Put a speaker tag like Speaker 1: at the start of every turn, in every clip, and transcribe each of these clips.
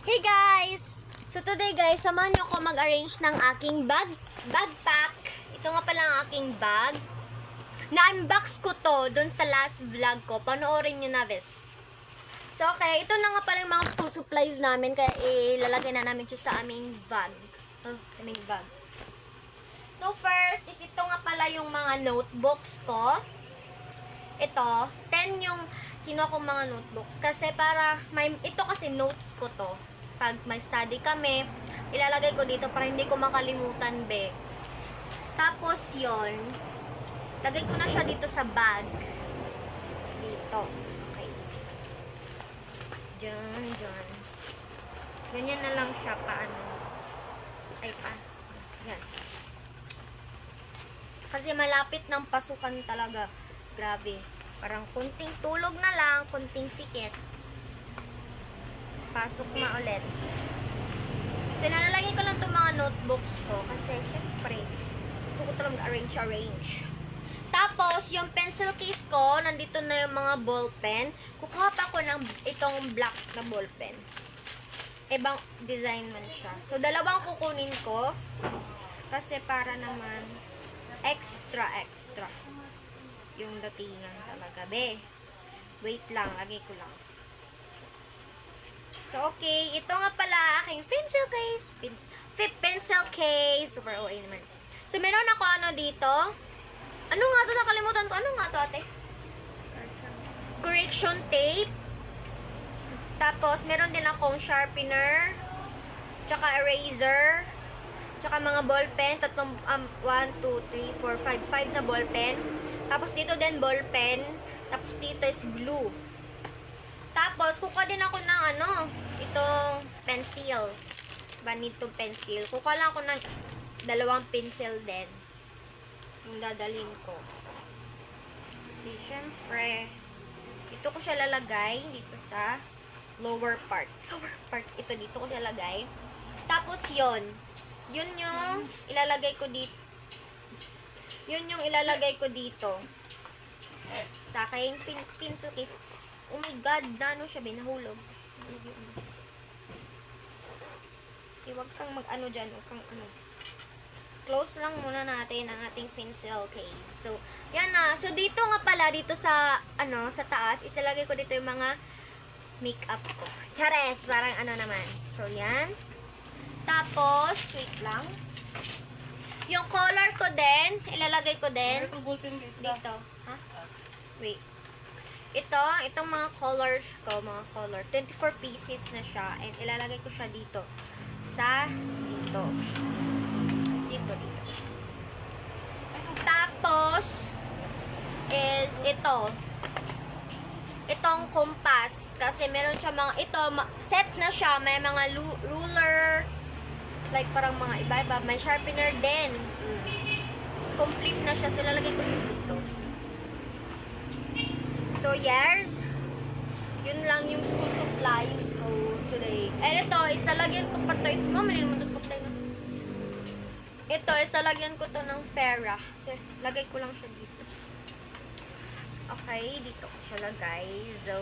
Speaker 1: Hey guys! So today guys, samahan niyo ako mag-arrange ng aking backpack. Ito nga pala ang aking bag. Na-unbox ko to dun sa last vlog ko. Panoorin niyo na, bes. So okay, ito na nga pala yung mga school supplies namin. Kaya ilalagay na namin siya sa aming bag. Sa aming bag. So first, is ito nga pala yung mga notebooks ko. Ito, 10 yung kinuha kong mga notebooks. Kasi para, ito kasi notes ko to. Pag may study kami, ilalagay ko dito para hindi ko makalimutan, be. Tapos yon, lagay ko na siya dito sa bag. Dito. Okay. Diyan. Ganyan na lang siya, paano. Ay, pa. Yan. Kasi malapit ng pasukan talaga. Grabe. Parang kunting tulog na lang, kunting sikit. Pasok na ulit. So, nalalagay ko lang itong mga notebooks ko. Kasi, syempre, gusto ko talagang arrange. Tapos, yung pencil case ko, nandito na yung mga ballpen. Kukuha pa ako ng itong black na ballpen. Ibang design man siya. So, dalawang kukunin ko. Kasi para naman, extra. Yung datingan talaga, be. Wait lang, lagay ko lang. So, okay. Ito nga pala aking pencil case. Pencil case. Super OA naman. So, meron ako ano dito. Ano nga to? Nakalimutan ko. Ano nga to, ate? Correction tape. Tapos, meron din akong sharpener. Tsaka eraser. Tsaka mga ballpen. Tatlong, 1, 2, 3, 4, 5. 5 na ballpen. Tapos, dito din ballpen. Tapos, dito is glue. Tapos, kukuha din ako ng itong pencil. Banitong pencil. Kukuha lang ako ng dalawang pencil din. Yung dadalhin ko. Kasi, syempre, ito ko siya lalagay dito sa lower part. Ito, dito ko siya lalagay. Tapos, yun yung ilalagay ko dito. Yun yung ilalagay ko dito. Sa aking pencil case. Oh my God, nano siya, binahulog. Huwag kang mag-ano dyan, huwag kang ano. Close lang muna natin ang ating pencil case. So, yan na. So, dito nga pala, dito sa, sa taas, isalagay ko dito yung mga makeup ko. Chares, parang naman. So, yan. Tapos, wait lang. Yung color ko din, ilalagay ko din dito. Ha? Wait. Itong mga colors ko, 24 pieces na siya. And ilalagay ko siya dito. Dito. Tapos, is itong compass. Kasi meron siya set na siya. May mga ruler, like parang mga iba-iba. May sharpener din. Complete na siya. So, ilalagay ko siya dito. So, yes. Yun lang yung school supplies ko today. And ito, isalagyan ko pa ito. Mamalin mo ito pa tayo. Ito, isalagyan ko to ng Fera. So, lagay ko lang siya dito. Okay, dito ko siya lagay. So,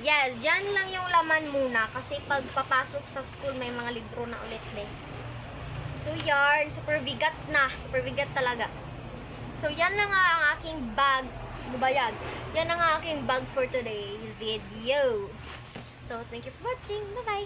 Speaker 1: yes, yan lang yung laman muna. Kasi pag papasok sa school, may mga libro na ulit na. So, yarn. Super bigat na. Super bigat talaga. So, yan lang nga ang aking bag. Bubayag. Yan ang aking bag for today's video. So, thank you for watching. Bye-bye!